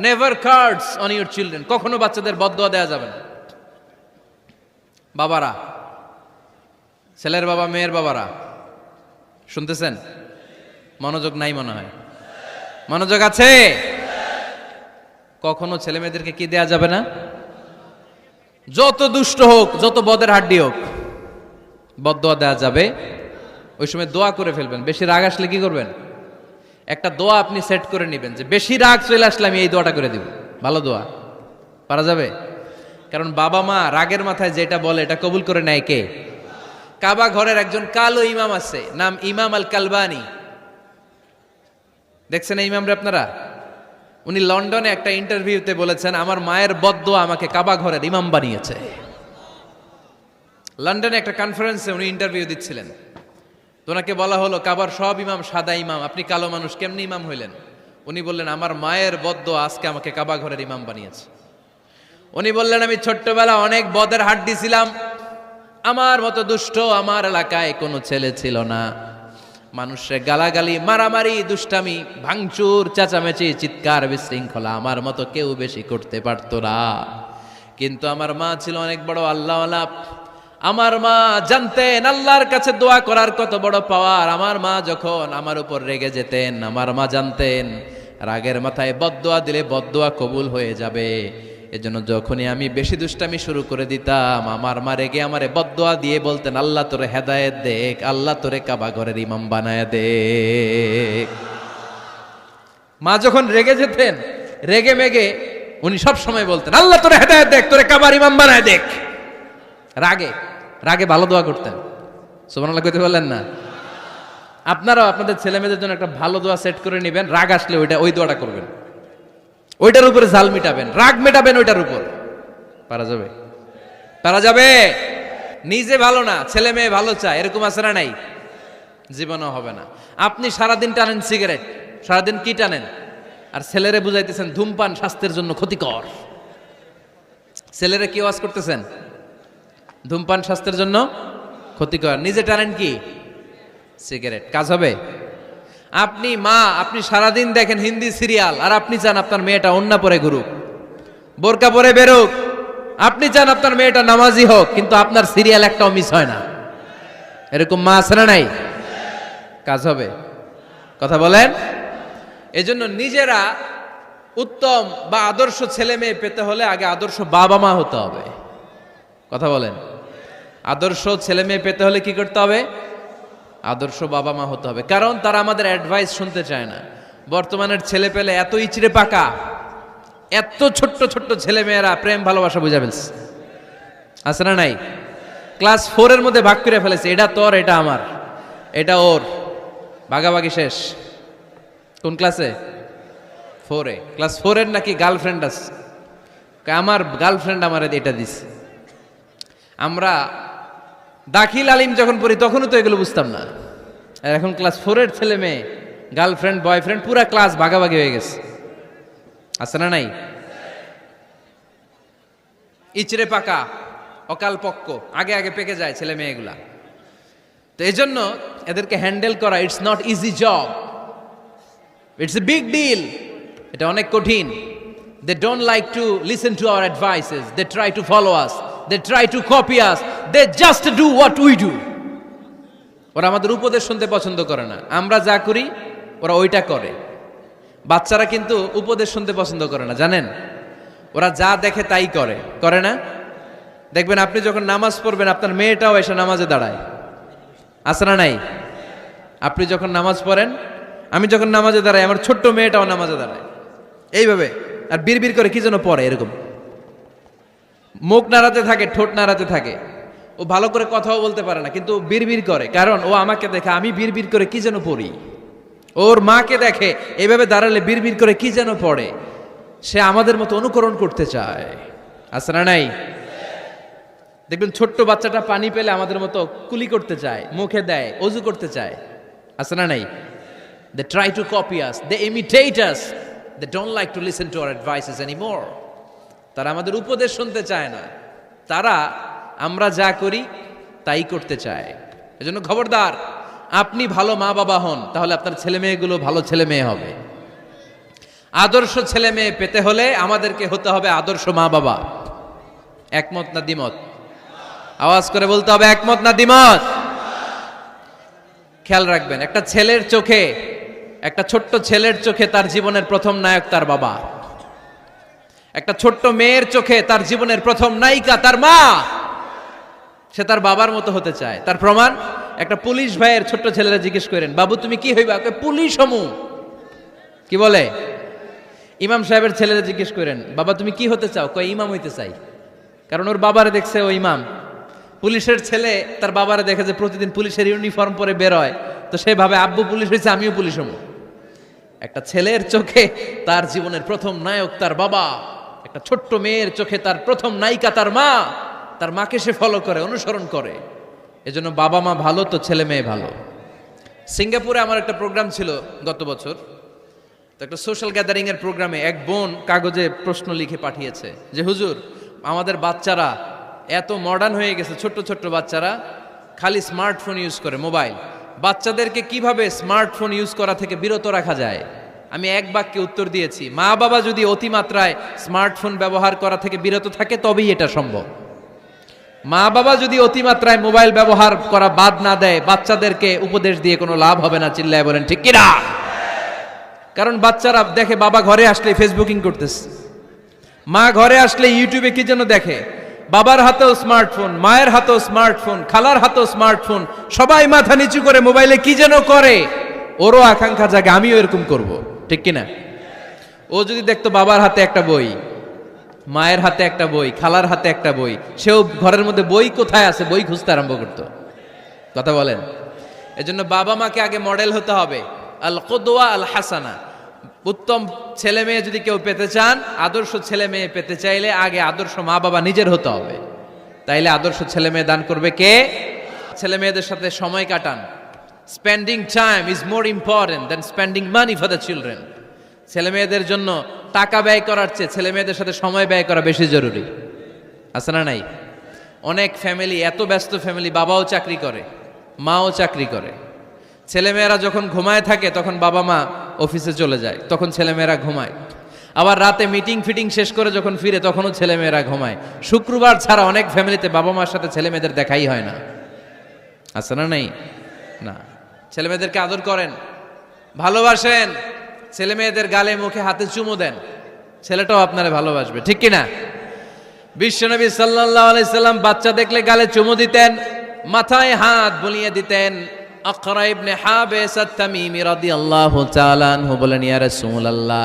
Never cards on your children, কখনো বাচ্চাদের বদদোয়া দেওয়া যাবে না। বাবারা, ছেলের বাবা মেয়ের বাবারা শুনতেছেন? মনোযোগ নাই মনে হয়, মনোযোগ আছে? কখনো ছেলে মেয়েদেরকে কি দেয়া যাবে না? যত দুষ্ট হোক, যত বদের হাড্ডি হোক, বদদোয়া দেওয়া যাবে। ওই সময় দোয়া করে ফেলবেন। বেশি রাগ আসলে কি করবেন? একটা দোয়া আপনি সেট করে নেবেন যে বেশি রাগ চলে আসলে আমি এই দোয়াটা করে দিব। ভালো দোয়া পারা যাবে? কারণ বাবা মা রাগের মাথায় যেটা বলে এটা কবুল করে নেয় কে? কাবা ঘরের একজন কালো ইমাম আছে, নাম ইমাম আল কালবানি। দেখছেন এই ইমামরে আপনারা? উনি লন্ডনে একটা ইন্টারভিউতে বলেছেন, আমার মায়ের বদদোয়া আমাকে কাবা ঘরের ইমাম বানিয়েছে। লন্ডনে একটা কনফারেন্সে উনি ইন্টারভিউ দিচ্ছিলেন। তো ওনাকে বলা হলো, কাবার সব ইমাম সাদা ইমাম, আপনি কালো মানুষ, কেমনি ইমাম হইলেন? উনি বললেন, আমার মায়ের বদদোয়া আজকে আমাকে কাবা ঘরের ইমাম বানিয়েছে। উনি বললেন, আমি ছোট্টবেলা অনেক বদের হাড্ডি ছিলাম, আমার মতো দুষ্ট আমার এলাকায় কোনো ছেলে ছিল না। মানুষের গালাগালি, মারামারি, দুষ্টামি, ভাঙচুর, চেঁচামেচি, চিৎকার, বিশৃঙ্খলা আমার মতো কেউ বেশি করতে পারতো না। কিন্তু আমার মা ছিল অনেক বড় আল্লাহওয়ালা। আমার মা জানতেন আল্লাহর কাছে দোয়া করার কত বড় পাওয়ার। আমার মা যখন আমার উপর রেগে যেতেন, আমার মা জানতেন রাগের মাথায় বদদোয়া দিলে বদদোয়া কবুল হয়ে যাবে। এজন্য যখনই আমি বেশি দুষ্টামি শুরু করে দিতাম, আমার মা রেগে আমারে বদদোয়া দিয়ে বলতেন, আল্লাহ তোরে হেদায়েত দেখ, আল্লাহ তোরে কাবা ঘরের ইমাম বানায় দেখ। মা যখন রেগে যেতেন, রেগে মেগে উনি সব সময় বলতেন, আল্লাহ তোরে হেদায়েত দেখ, তোরে কাবার ইমাম বানায় দেখ। রাগে রাগে ভালো দোয়া করতেন। সুবহানাল্লাহ কইতে বললেন না? আপনারাও আপনাদের ছেলে মেয়েদের জন্য একটা ভালো দোয়া সেট করে নেবেন। রাগ আসলে ওই দোয়াটা করবেন, ওইটার উপরে জাল মিটাবেন, রাগ মেটাবেন ওইটার উপর। পারা যাবে? পারা যাবে? নিজে ভালো না, ছেলে মেয়ে ভালো চায়, এরকম আছে না নাই? জীবনও হবে না। আপনি সারাদিন টানেন সিগারেট, সারাদিন কি টানেন, আর ছেলেরে বুঝাইতেছেন ধূমপান স্বাস্থ্যের জন্য ক্ষতিকর। ছেলেরে কি ওয়াজ করতেছেন? ধূমপান স্বাস্থ্যের জন্য ক্ষতিকর। নিজে টানেন কি? সিগারেট। কাজ হবে? আপনি মা, আপনি সারাদিন দেখেন হিন্দি সিরিয়াল, আর আপনি চান আপনার মেয়েটা ওন্না পরে ঘুরুক, বোরকা পরে বেরোক। আপনি চান আপনার মেয়েটা নামাজি হোক, কিন্তু আপনার সিরিয়াল একটাও মিস হয় না। এরকম মা আছে না নাই? কাজ হবে? কথা বলেন। এজন্য নিজেরা উত্তম বা আদর্শ ছেলে মেয়ে পেতে হলে আগে আদর্শ বাবা মা হতে হবে। কথা বলেন। আদর্শ ছেলে মেয়ে পেতে হলে কি করতে হবে? আদর্শ বাবা মা হতে হবে। কারণ তারা আমাদের অ্যাডভাইস শুনতে চায় না। বর্তমানের ছেলে পেলে এত ইচড়ে পাকা, এত ছোট্ট ছোট্ট ছেলে মেয়েরা প্রেম ভালোবাসা বুঝা ফেলছে, আছে না নাই? ক্লাস 4 এর মধ্যে ভাগ করে ফেলেছে, এটা তোর, এটা আমার, এটা ওর, ভাগাভাগি শেষ। কোন ক্লাসে? 4 এ। ক্লাস 4 এর নাকি গার্লফ্রেন্ড আছে, আমার গার্লফ্রেন্ড আমার এটা দিছে। আমরা দাখিল আলিম যখন পড়ি তখনও তো এগুলো বুঝতাম না। আর এখন ক্লাস 4 এর ছেলে মেয়ে গার্লফ্রেন্ড বয়ফ্রেন্ড পুরা ক্লাস ভাগাভাগি হয়ে গেছে, আছে না নাই? ইচড়ে পাকা, অকাল পক্ক, আগে আগে পেকে যায় ছেলে মেয়েগুলা। তো এই জন্য এদেরকে হ্যান্ডেল করা, it's not easy job, it's a big deal. এটা অনেক কঠিন। They don't like to listen to our advices, they try to follow us, they try to copy us, they just do what we do. ওরা আমাদের উপদেশ শুনতে পছন্দ করে না, আমরা যা করি ওরা ওইটা করে। বাচ্চারা কিন্তু উপদেশ শুনতে পছন্দ করে না, জানেন? ওরা যা দেখে তাই করে, করে না? দেখবেন আপনি যখন নামাজ পড়বেন আপনার মেয়েটাও এসে নামাজে দাঁড়ায়, আছে না নাই? আপনি যখন নামাজ পড়েন, আমি যখন নামাজে দাঁড়াই, আমার ছোট্ট মেয়েটাও নামাজে দাঁড়ায় এইভাবে, আর বিড়বিড় করে কি যেন পড়ে, এরকম মুখ নাড়াতে থাকে, ঠোঁট নাড়াতে থাকে। ও ভালো করে কথাও বলতে পারে না, কিন্তু বিড়বিড় করে, কারণ ও আমাকে দেখে আমি বিড়বিড় করে কি যেন পড়ি। ওর মাকে দেখে এইভাবে দাঁড়ালে বিড়বিড় করে কি যেন পড়ে। সে আমাদের মতো অনুকরণ করতে চায়, আছে না নাই? দেখবেন ছোট্ট বাচ্চাটা পানি পেলে আমাদের মতো কুলি করতে চায়, মুখে দেয়, অজু করতে চায়, আছে না নাই? They try to copy us, they imitate us, they don't like to listen to our advices anymore. তারা আমাদের উপদেশ শুনতে চায় না, তারা আমরা যা করি তাই করতে চায়। এজন্য খবরদার, আপনি ভালো মা বাবা হন, তাহলে আপনার ছেলে মেয়েগুলো ভালো ছেলে মেয়ে হবে। আদর্শ ছেলে মেয়ে পেতে হলে আমাদেরকে হতে হবে আদর্শ মা বাবা। একমত না দ্বিমত? আওয়াজ করে বলতে হবে একমত না দ্বিমত। খেয়াল রাখবেন, একটা ছেলের চোখে, একটা ছোট্ট ছেলের চোখে তার জীবনের প্রথম নায়ক তার বাবা। একটা ছোট্ট মেয়ের চোখে তার জীবনের প্রথম নায়িকা তার মা। সে তার বাবার মতো হতে চায়। তার প্রমাণ, একটা পুলিশ ভাইয়ের ছোট্ট ছেলেরা জিজ্ঞেস করেন, বাবু তুমি কি হইবা? পুলিশ হমু। কি বলে? ইমাম সাহেবের ছেলেরা জিজ্ঞেস করেন, বাবা তুমি কি হতে চাও? কয় ইমাম হইতে চাই। কারণ ওর বাবারে দেখছে ও ইমাম। পুলিশের ছেলে তার বাবারে দেখে যে প্রতিদিন পুলিশের ইউনিফর্ম পরে বের হয়, তো সে ভাবে আব্বু পুলিশ হয়েছে, আমিও পুলিশ হবো। একটা ছেলের চোখে তার জীবনের প্রথম নায়ক তার বাবা, একটা ছোট্ট মেয়ের চোখে তার প্রথম নায়িকা তার মা। তার মাকে সে ফলো করে, অনুসরণ করে। এজন্য বাবা মা ভালো তো ছেলে মেয়ে ভালো। সিঙ্গাপুরে আমার একটা প্রোগ্রাম ছিল গত বছর। তো একটা সোশ্যাল গ্যাদারিং এর প্রোগ্রামে এক বোন কাগজে প্রশ্ন লিখে পাঠিয়েছে যে হুজুর, আমাদের বাচ্চারা এত মডার্ন হয়ে গেছে, ছোট্ট ছোট্ট বাচ্চারা খালি স্মার্টফোন ইউজ করে, মোবাইল। বাচ্চাদেরকে কিভাবে স্মার্টফোন ইউজ করা থেকে বিরত রাখা যায়? আমি এক বাক্যে উত্তর দিয়েছি, মা বাবা যদি অতিমাত্রায় স্মার্টফোন ব্যবহার করা থেকে বিরত থাকে তবেই এটা সম্ভব। মা বাবা যদি অতিমাত্রায় মোবাইল ব্যবহার করা বাদ না দেয়, বাচ্চাদেরকে উপদেশ দিয়ে কোনো লাভ হবে না। চিল্লায় বলেন ঠিক কিনা? কারণ বাচ্চারা দেখে বাবা ঘরে আসলে ফেসবুকিং করতেছে, মা ঘরে আসলে ইউটিউবে কি যেন দেখে। বাবার হাতেও স্মার্টফোন, মায়ের হাতেও স্মার্টফোন, খালার হাতেও স্মার্টফোন, সবাই মাথা নিচু করে মোবাইলে কি যেন করে। ওরও আকাঙ্ক্ষা জাগে আমিও এরকম করব, ঠিক কিনা? ও যদি দেখতো বাবার হাতে একটা বই, মায়ের হাতে একটা বই, খালার হাতে একটা বই, সেও ঘরের মধ্যে বই কোথায় আছে বই খুঁজতে আরম্ভ করতো। কথা বলেন? এজন্য বাবা মাকে আগে মডেল হতে হবে। আল কুদওয়া আল হাসানা। উত্তম ছেলে মেয়ে যদি কেউ পেতে চান, আদর্শ ছেলে মেয়ে পেতে চাইলে আগে আদর্শ মা বাবা নিজের হতে হবে। তাইলে আদর্শ ছেলে মেয়ে দান করবে কে? ছেলে মেয়েদের সাথে সময় কাটান। Spending time is more important than spending money for the children. ছেলে মেয়েদের জন্য টাকা ব্যয় করার চেয়ে ছেলে মেয়েদের সাথে সময় ব্যয় করা বেশি জরুরি। আছে না নাই? অনেক ফ্যামিলি, এত ব্যস্ত ফ্যামিলি, বাবাও চাকরি করে, মাও চাকরি করে। ছেলেমেয়েরা যখন ঘুমায় থাকে তখন বাবা মা অফিসে চলে যায়, তখন ছেলেমেয়েরা ঘুমায়। আবার রাতে মিটিং ফিটিং শেষ করে যখন ফিরে তখনও ছেলেমেয়েরা ঘুমায়। শুক্রবার ছাড়া অনেক ফ্যামিলিতে বাবা মার সাথে ছেলেমেয়েদের দেখাই হয় না। আছে না নাই? না। ছেলেমেয়েদেরকে আদর করেন, ভালোবাসেন, ছেলেমেয়েদের গালে মুখে হাতে চুমু দেন, ছেলেটাও আপনারে ভালোবাসবে, ঠিক কিনা? বিশ্বনবী সাল্লাল্লাহু আলাইহি সাল্লাম বাচ্চা দেখলে গালে চুমু দিতেন, মাথায় হাত বুলিয়ে দিতেন। আকরা ইবনে হাবিস আত-তামিমি রাদিয়াল্লাহু তাআলা আনহু বলেন, ইয়া রাসূলুল্লাহ,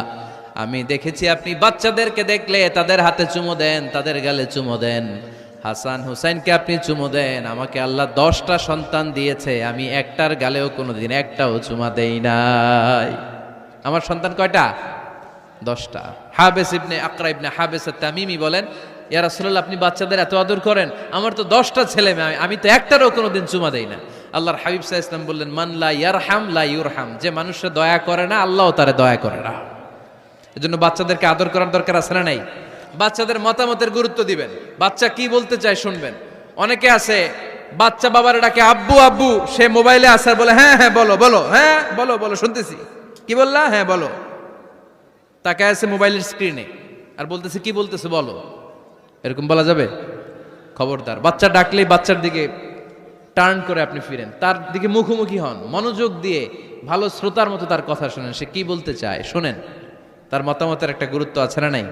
আমি দেখেছি আপনি বাচ্চাদেরকে দেখলে তাদের হাতে চুমু দেন, তাদের গালে চুমু দেন। হাসান হুসাইনকে আপনি চুমু দেন। আমাকে আল্লাহ 10টা সন্তান দিয়েছে, আমি একটার গালেও কোনোদিন একটাও চুমা দেই নাই। আমার সন্তান কয়টা? 10টা। হাবিস ইবনে আকরা ইবনে হাবিস আত-তামিমি বলেন, ইয়া রাসূলুল্লাহ, আপনি বাচ্চাদের এত আদর করেন, আমার তো 10টা ছেলে মেয়ে, আমি তো একটারও কোনোদিন চুমা দেই না। আল্লাহর হাবিব সাল্লাল্লাহু আলাইহি ওয়াসাল্লাম বললেন, মান লা ইয়ারহাম লা ইউরহাম। যে মানুষে দয়া করে না, আল্লাহও তারে দয়া করে না। এজন্য বাচ্চাদেরকে আদর করার দরকার আছে না নাই? বাচ্চাদের মতামতের গুরুত্ব দিবেন, বাচ্চা কি বলতে চায় শুনবেন। অনেকে আছে বাচ্চা বাবার ডাকে আব্বু আব্বু, সে মোবাইলে আসার বলে হ্যাঁ হ্যাঁ বলো বলো, হ্যাঁ বলো বলো শুনতেছি, কি বললা, হ্যাঁ বলো। তাকে আছে মোবাইলের স্ক্রিনে আর বলতেছে কি বলতেছে বলো। এরকম বলা যাবে? খবরদার। বাচ্চা ডাকলেই বাচ্চার দিকে টার্ন করে আপনি ফিরেন, তার দিকে মুখোমুখি হন, মনোযোগ দিয়ে ভালো শ্রোতার মতো তার কথা শোনেন, সে কি বলতে চায় শোনেন। তার মতামতের একটা গুরুত্ব আছে না নাই?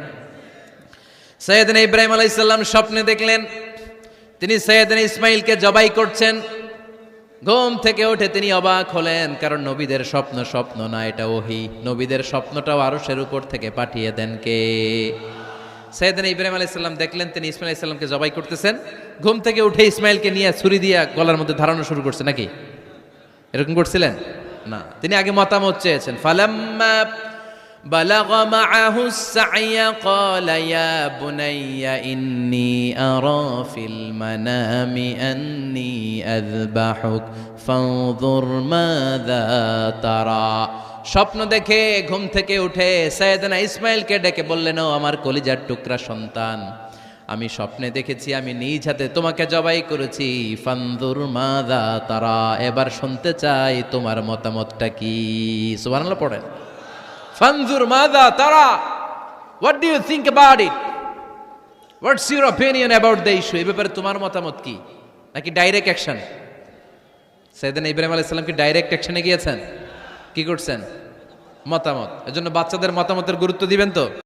সৈয়দনা ইব্রাহিম আলাইহিস সালাম স্বপ্নে দেখলেন তিনি সৈয়দনা ইসমাইলকে জবাই করছেন। ঘুম থেকে উঠে তিনি অবাক হলেন, কারণ নবীদের স্বপ্ন স্বপ্ন না, এটা ওহী। নবীদের স্বপ্নটাও আরশের উপর থেকে পাঠিয়ে দেন কে? সৈয়দনা ইব্রাহিম আলাইহিস সালাম দেখলেন তিনি ইসমাইল আলাইহিস সালামকে জবাই করতেছেন। ঘুম থেকে উঠে ইসমাইলকে নিয়ে ছুরি দিয়ে গলার মধ্যে ধারানো শুরু করছে নাকি? এরকম করছিলেন না, তিনি আগে মতামত চেয়েছেন। ফালাম্মা বালাগ মাআহু সাইয়া ক্বালা ইয়া বুনাইয়া ইন্নী আরা ফিল মানামি আন্নী আযবাহুক ফানজুর মাযা তারা। স্বপ্ন দেখে ঘুম থেকে উঠে সৈয়দনা ইসমাইলকে ডেকে বললেন, ও আমার কলিজার টুকরা সন্তান, আমি স্বপ্নে দেখেছি আমি নিজ হাতে তোমাকে জবাই করেছি। ফানজুর মাযা তারা, এবার শুনতে চাই তোমার মতামতটা কি। সুবহানাল্লাহ পড়েন। ফানজুর মাযা তারা, what do you think about it, what's your opinion about the issue, এই ব্যাপারে তোমার মতামত কি? নাকি ডাইরেক্ট অ্যাকশন? সাইয়েদনা ইব্রাহিম আলাইহিস সালাম কি ডাইরেক্ট অ্যাকশনে গিয়েছেন? কি করছেন? মতামত। এজন্য বাচ্চাদের মতামতের গুরুত্ব দিবেন তো।